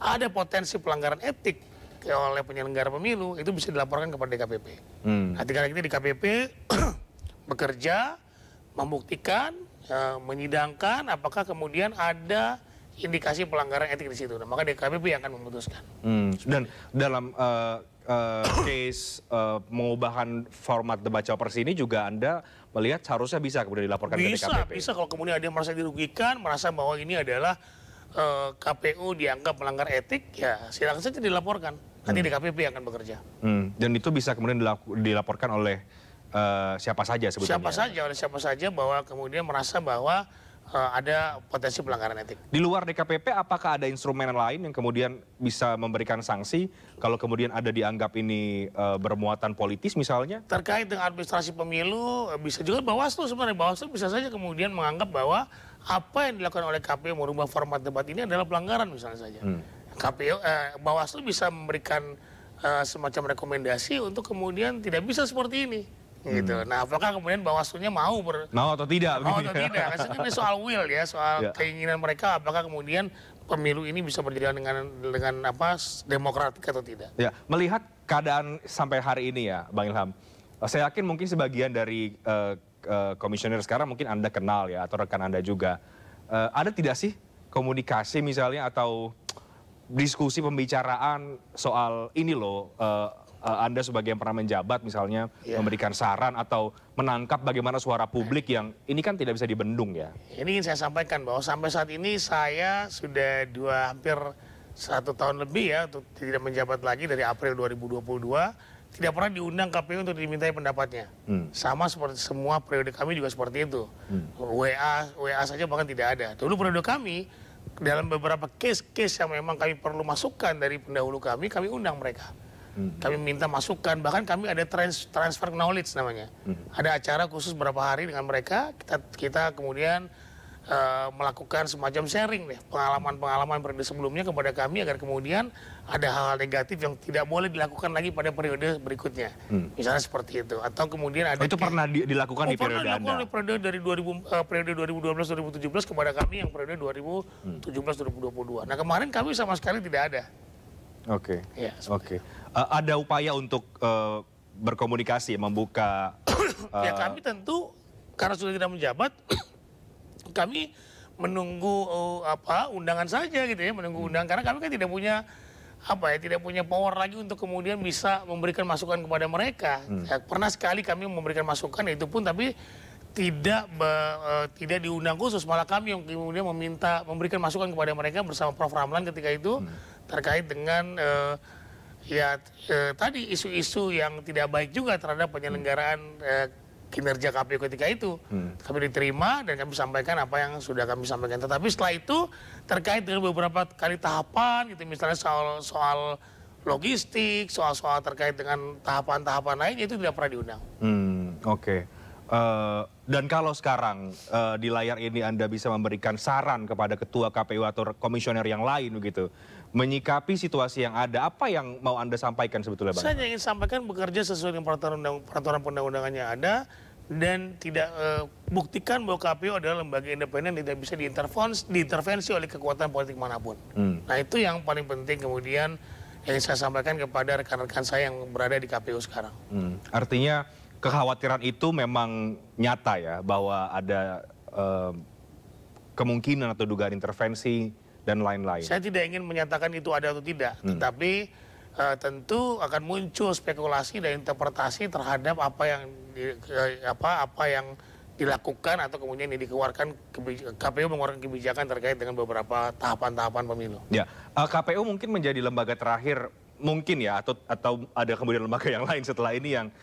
ada potensi pelanggaran etik oleh penyelenggara pemilu, itu bisa dilaporkan kepada DKPP. Nah, tinggal kita DKPP bekerja, membuktikan, menyidangkan apakah kemudian ada indikasi pelanggaran etik di situ. Nah, maka DKPP yang akan memutuskan. Dan dalam case pengubahan format debat cawapres ini juga Anda melihat seharusnya bisa kemudian dilaporkan ke DKPP? Bisa kalau kemudian ada yang merasa dirugikan, merasa bahwa ini adalah KPU dianggap melanggar etik, ya silakan saja dilaporkan. Nanti DKPP akan bekerja. Dan itu bisa kemudian dilaporkan oleh siapa saja sebetulnya? Siapa saja bahwa kemudian merasa bahwa ada potensi pelanggaran etik. Di luar DKPP, apakah ada instrumen lain yang kemudian bisa memberikan sanksi kalau kemudian ada dianggap ini bermuatan politis misalnya? Terkait dengan administrasi pemilu, bisa juga Bawaslu sebenarnya. Bawaslu bisa saja kemudian menganggap bahwa apa yang dilakukan oleh KPU merubah format debat ini adalah pelanggaran misalnya saja. Bawaslu bisa memberikan semacam rekomendasi untuk kemudian tidak bisa seperti ini. Gitu. Nah, apakah kemudian Bawaslu-nya mau atau tidak? Mau atau tidak? Karena ini soal will ya, soal keinginan mereka. Apakah kemudian pemilu ini bisa berjalan dengan apa demokratik atau tidak? Ya, melihat keadaan sampai hari ini ya, Bang Ilham, saya yakin mungkin sebagian dari komisioner sekarang mungkin Anda kenal ya, atau rekan Anda juga. Ada tidak sih komunikasi misalnya atau diskusi pembicaraan soal ini loh? Anda sebagai yang pernah menjabat misalnya memberikan saran atau menangkap bagaimana suara publik yang ini kan tidak bisa dibendung ya. Ini ingin saya sampaikan bahwa sampai saat ini saya sudah hampir 1 tahun lebih ya untuk tidak menjabat lagi dari April 2022 tidak pernah diundang KPU untuk dimintai pendapatnya. Sama seperti semua periode kami juga seperti itu. WA saja bahkan tidak ada. Dulu periode kami dalam beberapa case-case yang memang kami perlu masukkan dari pendahulu kami undang mereka. Kami minta masukan, bahkan kami ada transfer knowledge namanya. Ada acara khusus berapa hari dengan mereka, kita kemudian melakukan semacam sharing deh, pengalaman-pengalaman periode sebelumnya kepada kami agar kemudian ada hal-hal negatif yang tidak boleh dilakukan lagi pada periode berikutnya. Misalnya seperti itu. Atau kemudian ada... itu pernah dilakukan di periode Anda? Pernah dilakukan dari periode 2012-2017 kepada kami yang periode 2017-2022. Nah kemarin kami sama sekali tidak ada. Oke. Ada upaya untuk berkomunikasi, membuka... Ya kami tentu, karena sudah tidak menjabat, kami menunggu undangan saja gitu ya, menunggu undangan. Karena kami kan tidak punya power lagi untuk kemudian bisa memberikan masukan kepada mereka. Ya, pernah sekali kami memberikan masukan, itu pun tapi tidak diundang khusus, malah kami yang kemudian memberikan masukan kepada mereka bersama Prof. Ramlan ketika itu terkait dengan tadi isu-isu yang tidak baik juga terhadap penyelenggaraan kinerja KPU ketika itu. Kami diterima dan kami sampaikan apa yang sudah kami sampaikan. Tetapi setelah itu terkait dengan beberapa kali tahapan gitu, misalnya soal logistik, soal terkait dengan tahapan-tahapan lain itu tidak pernah diundang. Oke. Dan kalau sekarang di layar ini Anda bisa memberikan saran kepada ketua KPU atau komisioner yang lain begitu, menyikapi situasi yang ada, apa yang mau Anda sampaikan sebetulnya, Bang? Saya ingin sampaikan bekerja sesuai dengan peraturan perundang-undangan yang ada dan tidak buktikan bahwa KPU adalah lembaga independen tidak bisa diintervensi oleh kekuatan politik manapun. Nah itu yang paling penting kemudian yang saya sampaikan kepada rekan-rekan saya yang berada di KPU sekarang. Artinya kekhawatiran itu memang nyata ya, bahwa ada kemungkinan atau dugaan intervensi dan lain-lain. Saya tidak ingin menyatakan itu ada atau tidak, tetapi tentu akan muncul spekulasi dan interpretasi terhadap apa yang dilakukan atau kemudian yang dikeluarkan KPU mengeluarkan kebijakan terkait dengan beberapa tahapan-tahapan pemilu. Ya, KPU mungkin menjadi lembaga terakhir mungkin ya, atau ada kemudian lembaga yang lain setelah ini yang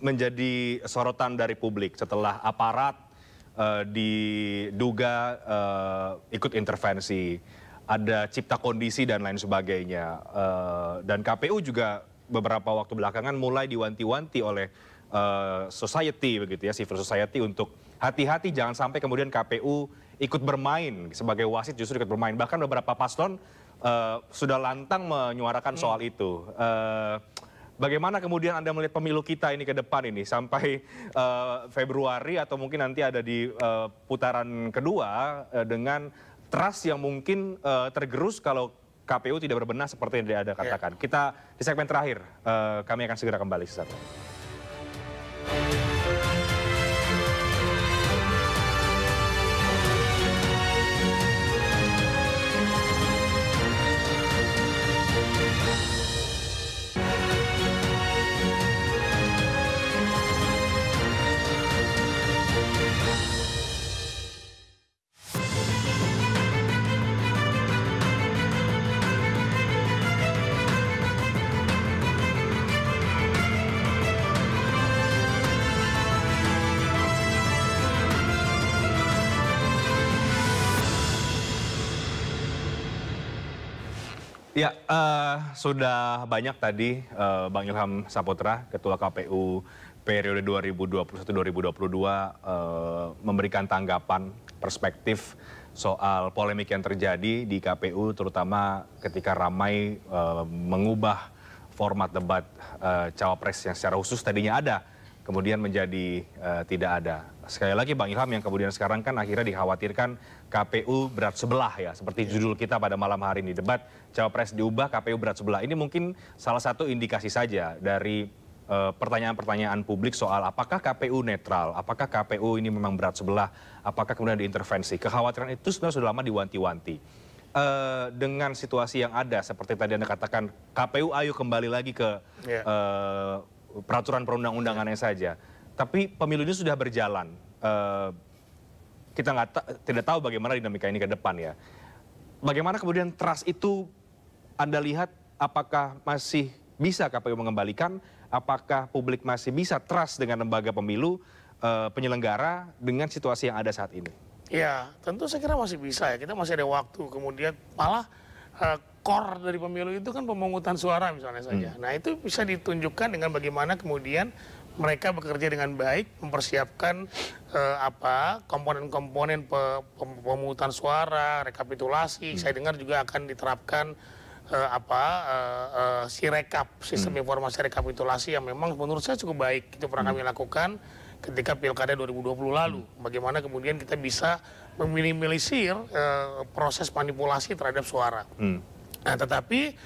menjadi sorotan dari publik setelah aparat diduga ikut intervensi, ada cipta kondisi dan lain sebagainya. Dan KPU juga beberapa waktu belakangan mulai diwanti-wanti oleh society begitu ya, civil society untuk hati-hati jangan sampai kemudian KPU ikut bermain sebagai wasit, justru ikut bermain. Bahkan beberapa paslon sudah lantang menyuarakan soal itu. Bagaimana kemudian Anda melihat pemilu kita ini ke depan ini sampai Februari atau mungkin nanti ada di putaran kedua dengan trust yang mungkin tergerus kalau KPU tidak berbenah seperti yang Anda katakan. Kita di segmen terakhir, kami akan segera kembali sesaat lagi. Ya, sudah banyak tadi Bang Ilham Saputra, Ketua KPU periode 2021-2022 memberikan tanggapan, perspektif soal polemik yang terjadi di KPU, terutama ketika ramai mengubah format debat cawapres yang secara khusus tadinya ada, kemudian menjadi tidak ada. Sekali lagi Bang Ilham, yang kemudian sekarang kan akhirnya dikhawatirkan KPU berat sebelah ya, seperti judul kita pada malam hari ini, debat cawapres diubah, KPU berat sebelah. Ini mungkin salah satu indikasi saja dari pertanyaan-pertanyaan publik soal apakah KPU netral, apakah KPU ini memang berat sebelah, apakah kemudian diintervensi. Kekhawatiran itu sebenarnya sudah lama diwanti-wanti. Dengan situasi yang ada, seperti tadi Anda katakan, KPU ayo kembali lagi ke peraturan perundang-undangannya saja. Tapi pemilu ini sudah berjalan. Kita tidak tahu bagaimana dinamika ini ke depan ya. Bagaimana kemudian trust itu Anda lihat, apakah masih bisa KPU mengembalikan, apakah publik masih bisa trust dengan lembaga pemilu penyelenggara dengan situasi yang ada saat ini? Ya, tentu saya kira masih bisa ya. Kita masih ada waktu. Kemudian malah core dari pemilu itu kan pemungutan suara misalnya saja. Nah, itu bisa ditunjukkan dengan bagaimana kemudian mereka bekerja dengan baik, mempersiapkan komponen-komponen pemungutan suara, rekapitulasi. Saya dengar juga akan diterapkan Sirekap, sistem informasi rekapitulasi yang memang menurut saya cukup baik. Itu pernah kami lakukan ketika Pilkada 2020 lalu. Bagaimana kemudian kita bisa meminimalisir proses manipulasi terhadap suara. Nah, tetapi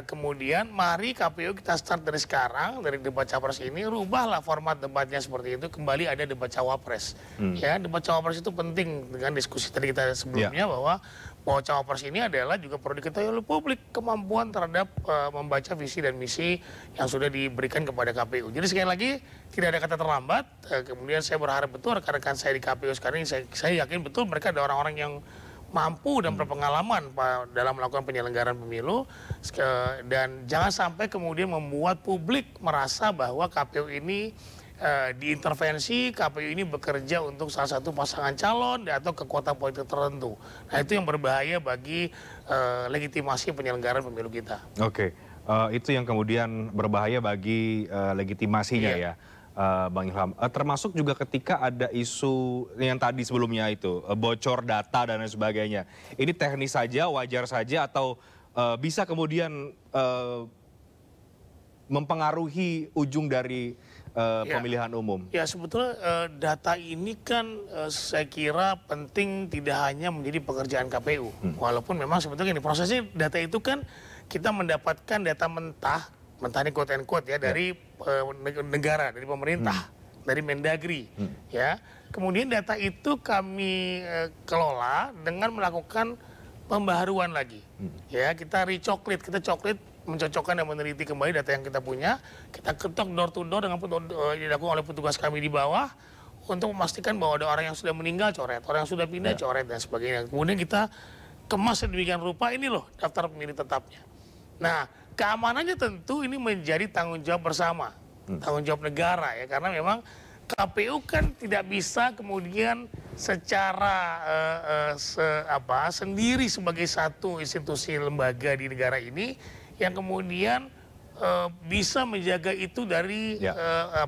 kemudian mari KPU kita start dari sekarang, dari debat cawapres ini, rubahlah format debatnya seperti itu, kembali ada debat cawapres. Ya, debat cawapres itu penting dengan diskusi tadi kita sebelumnya bahwa cawapres ini adalah juga perlu diketahui oleh publik kemampuan terhadap membaca visi dan misi yang sudah diberikan kepada KPU. Jadi sekali lagi tidak ada kata terlambat. Kemudian saya berharap betul rekan-rekan saya di KPU sekarang ini, saya yakin betul mereka ada orang-orang yang mampu dan berpengalaman dalam melakukan penyelenggaraan pemilu, dan jangan sampai kemudian membuat publik merasa bahwa KPU ini diintervensi, KPU ini bekerja untuk salah satu pasangan calon atau kekuatan politik tertentu. Nah, itu yang berbahaya bagi legitimasi penyelenggaraan pemilu kita. Oke, itu yang kemudian berbahaya bagi legitimasinya ya. Bang Ilham, termasuk juga ketika ada isu yang tadi sebelumnya itu bocor data dan lain sebagainya. Ini teknis saja, wajar saja, atau bisa kemudian mempengaruhi ujung dari pemilihan umum? Ya, sebetulnya data ini kan saya kira penting tidak hanya menjadi pekerjaan KPU. Walaupun memang sebetulnya ini prosesnya data itu kan kita mendapatkan data mentah ini quote and quote ya, dari negara, dari pemerintah, dari Mendagri, ya. Kemudian data itu kami kelola dengan melakukan pembaharuan lagi, ya. Kita recoklit, kita mencocokkan dan meneliti kembali data yang kita punya, kita ketok door to door dengan dilakukan oleh petugas kami di bawah untuk memastikan bahwa ada orang yang sudah meninggal coret, orang yang sudah pindah coret dan sebagainya. Kemudian kita kemas sedemikian rupa, ini loh daftar pemilih tetapnya. Nah, keamanannya tentu ini menjadi tanggung jawab bersama, tanggung jawab negara ya, karena memang KPU kan tidak bisa kemudian secara sendiri sebagai satu institusi lembaga di negara ini yang kemudian bisa menjaga itu dari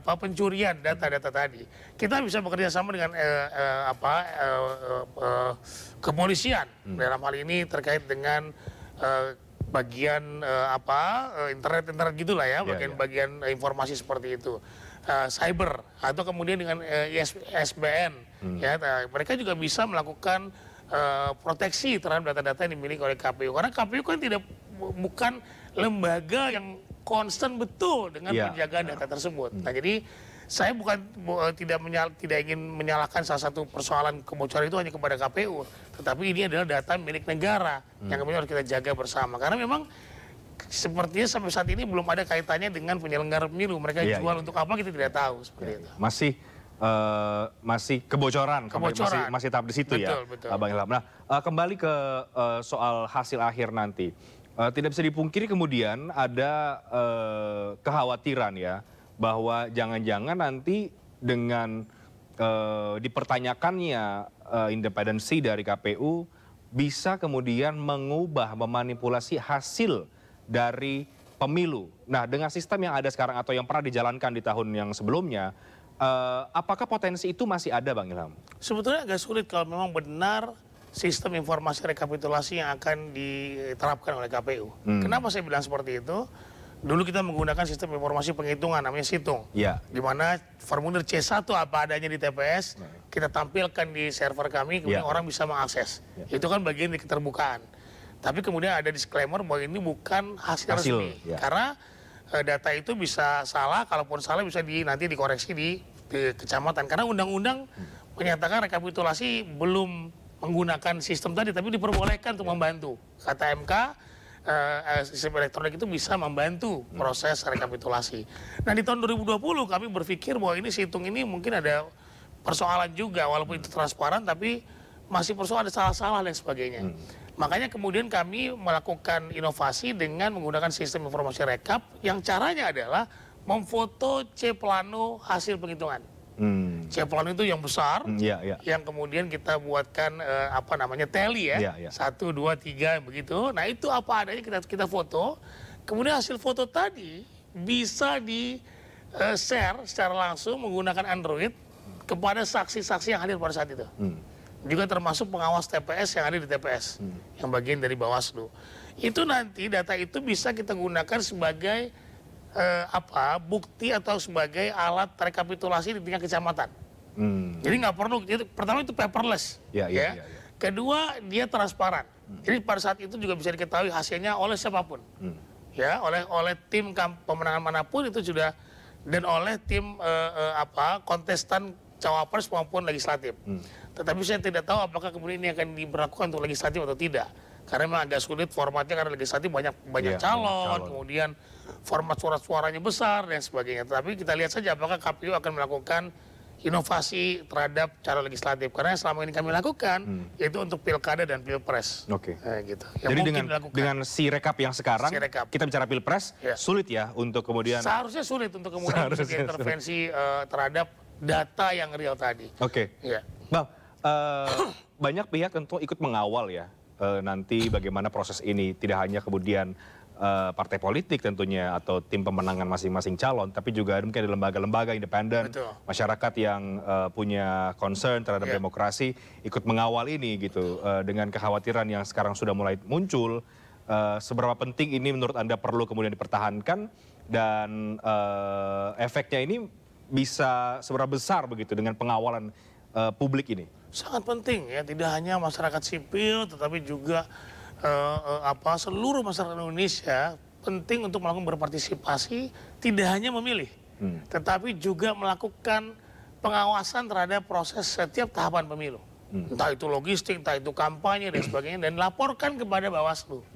pencurian data-data tadi. Kita bisa bekerja sama dengan kepolisian dalam hal ini terkait dengan bagian internet gitulah ya, bagian informasi seperti itu, cyber, atau kemudian dengan ISBN, ya, mereka juga bisa melakukan proteksi terhadap data-data yang dimiliki oleh KPU, karena KPU kan bukan lembaga yang konstan betul dengan penjagaan data tersebut. Nah, jadi saya tidak ingin menyalahkan salah satu persoalan kebocoran itu hanya kepada KPU, tetapi ini adalah data milik negara yang kemudian harus kita jaga bersama. Karena memang sepertinya sampai saat ini belum ada kaitannya dengan penyelenggara pemilu. Mereka jual untuk apa kita tidak tahu seperti itu. Masih kebocoran. Masih tahap di situ, betul. Bang Ilham. Nah, kembali ke soal hasil akhir nanti. Tidak bisa dipungkiri kemudian ada kekhawatiran ya, bahwa jangan-jangan nanti dengan dipertanyakannya independensi dari KPU, bisa kemudian mengubah, memanipulasi hasil dari pemilu. Nah, dengan sistem yang ada sekarang atau yang pernah dijalankan di tahun yang sebelumnya, apakah potensi itu masih ada, Bang Ilham? Sebetulnya agak sulit kalau memang benar sistem informasi rekapitulasi yang akan diterapkan oleh KPU. Kenapa saya bilang seperti itu? Dulu kita menggunakan sistem informasi penghitungan namanya Situng. Ya. Di mana formulir C1 apa adanya di TPS, kita tampilkan di server kami, kemudian orang bisa mengakses. Itu kan bagian dari keterbukaan. Tapi kemudian ada disclaimer bahwa ini bukan hasil resmi. Karena data itu bisa salah, kalaupun salah bisa nanti dikoreksi di kecamatan. Karena undang-undang menyatakan rekapitulasi belum menggunakan sistem tadi, tapi diperbolehkan untuk membantu. Kata MK, sistem elektronik itu bisa membantu proses rekapitulasi. Nah, di tahun 2020 kami berpikir bahwa ini Situng ini mungkin ada persoalan juga, walaupun itu transparan, tapi masih persoalan ada salah-salah dan sebagainya. Makanya kemudian kami melakukan inovasi dengan menggunakan sistem informasi rekap yang caranya adalah memfoto C plano hasil penghitungan. C plano itu yang besar, yang kemudian kita buatkan apa namanya tally ya, 1, 2, 3 begitu. Nah itu apa adanya kita foto, kemudian hasil foto tadi bisa di share secara langsung menggunakan Android kepada saksi-saksi yang hadir pada saat itu. Juga termasuk pengawas TPS yang ada di TPS, yang bagian dari Bawaslu. Itu nanti data itu bisa kita gunakan sebagai bukti atau sebagai alat rekapitulasi di tingkat kecamatan. Jadi nggak perlu, pertama itu paperless, kedua dia transparan. Jadi pada saat itu juga bisa diketahui hasilnya oleh siapapun, ya oleh tim pemenangan manapun itu sudah, dan oleh tim kontestan cawapres maupun legislatif. Tetapi saya tidak tahu apakah kemudian ini akan diberlakukan untuk legislatif atau tidak. Karena memang agak sulit formatnya karena legislatif banyak calon, kemudian format suara-suaranya besar dan sebagainya. Tapi kita lihat saja apakah KPU akan melakukan inovasi terhadap cara legislatif. Karena yang selama ini kami lakukan yaitu untuk pilkada dan pilpres. Gitu. Jadi dengan si rekap yang sekarang, kita bicara pilpres, sulit ya untuk kemudian... Seharusnya sulit untuk kemudian intervensi terhadap data yang real tadi. Bang, banyak pihak tentu ikut mengawal ya nanti bagaimana proses ini, tidak hanya kemudian partai politik tentunya atau tim pemenangan masing-masing calon, tapi juga mungkin ada lembaga-lembaga independen, masyarakat yang punya concern terhadap demokrasi ikut mengawal ini gitu, dengan kekhawatiran yang sekarang sudah mulai muncul. Seberapa penting ini menurut Anda perlu kemudian dipertahankan, dan efeknya ini bisa seberapa besar begitu dengan pengawalan publik ini? Sangat penting ya, tidak hanya masyarakat sipil tetapi juga seluruh masyarakat Indonesia penting untuk melakukan berpartisipasi, tidak hanya memilih, tetapi juga melakukan pengawasan terhadap proses setiap tahapan pemilu. Entah itu logistik, entah itu kampanye dan sebagainya, dan laporkan kepada Bawaslu.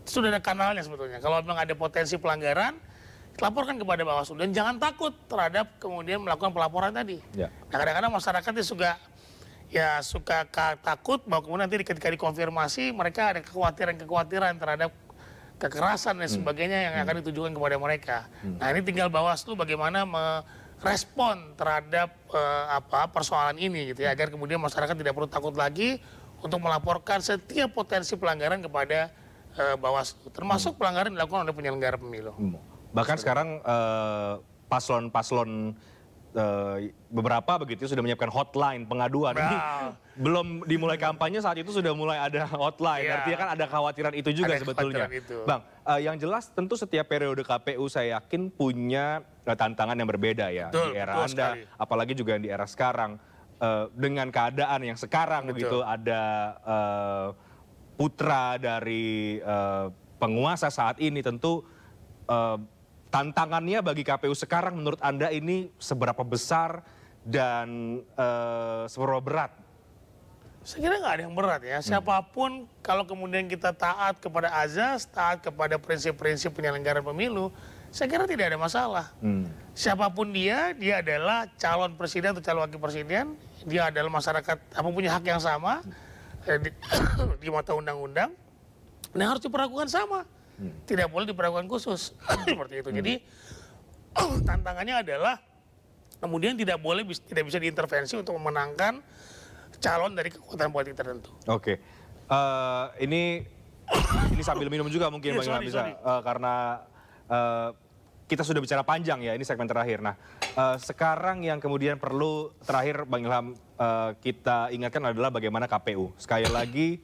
Itu sudah ada kanalnya sebetulnya. Kalau memang ada potensi pelanggaran, laporkan kepada Bawaslu, dan jangan takut terhadap kemudian melakukan pelaporan tadi. Nah, kadang-kadang masyarakat suka takut bahwa kemudian nanti ketika dikonfirmasi mereka ada kekhawatiran terhadap kekerasan dan sebagainya yang akan ditujukan kepada mereka. Nah, ini tinggal Bawaslu bagaimana merespon terhadap persoalan ini gitu ya, agar kemudian masyarakat tidak perlu takut lagi untuk melaporkan setiap potensi pelanggaran kepada Bawaslu, termasuk pelanggaran dilakukan oleh penyelenggara pemilu. Bahkan sekarang paslon beberapa begitu sudah menyiapkan hotline pengaduan. Ini belum dimulai kampanye, saat itu sudah mulai ada hotline. Artinya kan ada kekhawatiran itu juga sebetulnya. Bang, yang jelas tentu setiap periode KPU saya yakin punya tantangan yang berbeda ya. Di era Anda, apalagi juga di era sekarang. Dengan keadaan yang sekarang begitu, ada putra dari penguasa saat ini, tentu tantangannya bagi KPU sekarang menurut Anda ini seberapa besar dan seberapa berat? Saya kira nggak ada yang berat ya. Siapapun kalau kemudian kita taat kepada azas, taat kepada prinsip-prinsip penyelenggaraan pemilu, saya kira tidak ada masalah. Siapapun dia adalah calon presiden atau calon wakil presiden, dia adalah masyarakat, punya hak yang sama di mata undang-undang, dan harus diperlakukan sama. Tidak boleh diperlakukan khusus seperti itu. Jadi tantangannya adalah kemudian tidak bisa diintervensi untuk memenangkan calon dari kekuatan politik tertentu. Ini sambil minum juga mungkin Bang Ilham bisa karena kita sudah bicara panjang ya, ini segmen terakhir. Nah, sekarang yang kemudian perlu terakhir Bang Ilham kita ingatkan adalah bagaimana KPU. Sekali lagi,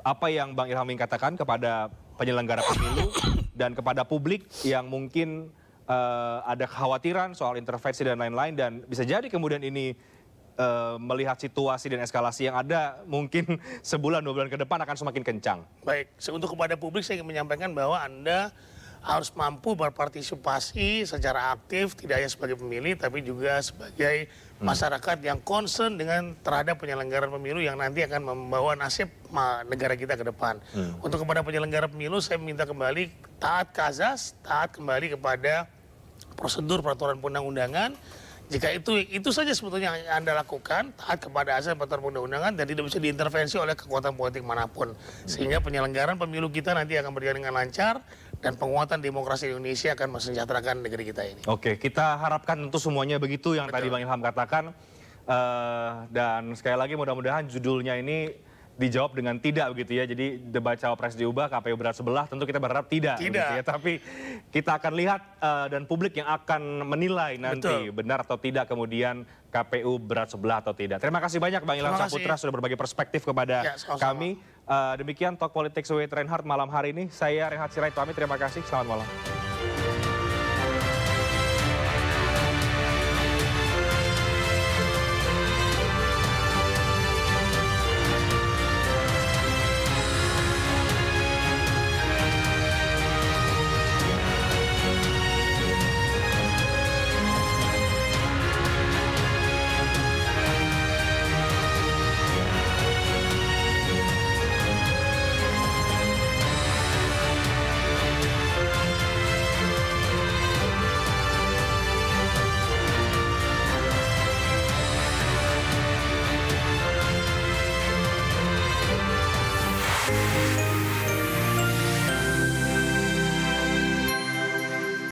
apa yang Bang Ilham ingin katakan kepada penyelenggara pemilu dan kepada publik yang mungkin ada kekhawatiran soal intervensi dan lain-lain, dan bisa jadi kemudian ini melihat situasi dan eskalasi yang ada mungkin sebulan 2 bulan ke depan akan semakin kencang. Baik, untuk kepada publik saya ingin menyampaikan bahwa Anda harus mampu berpartisipasi secara aktif, tidak hanya sebagai pemilih tapi juga sebagai masyarakat yang concern dengan terhadap penyelenggaraan pemilu yang nanti akan membawa nasib negara kita ke depan. Untuk kepada penyelenggara pemilu saya minta kembali taat ke azas, taat kembali kepada prosedur peraturan perundang-undangan. Jika itu saja sebetulnya yang Anda lakukan, taat kepada azas peraturan perundang-undangan dan tidak bisa diintervensi oleh kekuatan politik manapun. Sehingga penyelenggaraan pemilu kita nanti akan berjalan dengan lancar dan penguatan demokrasi Indonesia akan mensejahterakan negeri kita ini. Oke, kita harapkan tentu semuanya begitu yang tadi Bang Ilham katakan. Dan sekali lagi mudah-mudahan judulnya ini dijawab dengan tidak begitu ya. Jadi debat cawapres diubah, KPU berat sebelah, tentu kita berharap tidak. Gitu ya. Tapi kita akan lihat dan publik yang akan menilai nanti benar atau tidak kemudian KPU berat sebelah atau tidak. Terima kasih banyak Bang Ilham Saputra sudah berbagi perspektif kepada kami. Demikian Talk Politics with Reinhardt malam hari ini. Saya Reinhardt Sirait pamit, terima kasih, selamat malam.